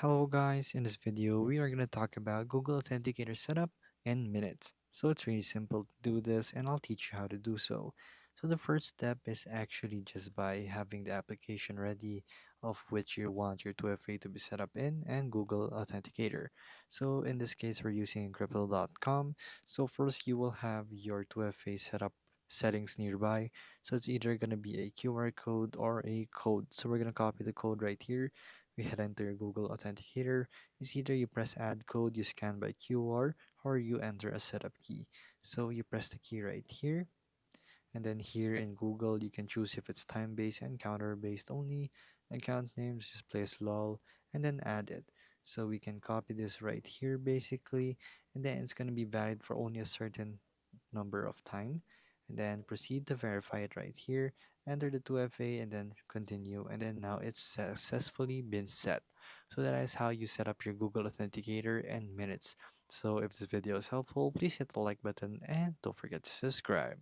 Hello guys, in this video we are going to talk about Google Authenticator setup in minutes. So it's really simple to do this and I'll teach you how to do so. So the first step is actually just by having the application ready of which you want your 2FA to be set up in and Google Authenticator. So in this case we're using encryptable.com. So first you will have your 2FA setup settings nearby. So it's either going to be a QR code or a code. So we're going to copy the code right here. We head into your Google Authenticator. It's either you press add code, you scan by QR, or you enter a setup key. So you press the key right here, and then here in Google you can choose if it's time-based and counter-based only. Account names, just place lol, and then add it. So we can copy this right here basically, and then it's going to be valid for only a certain number of time, and then proceed to verify it right here. Enter the 2FA and then continue, and then now it's successfully been set. So that is how you set up your Google Authenticator in minutes. So if this video is helpful, please hit the like button and don't forget to subscribe.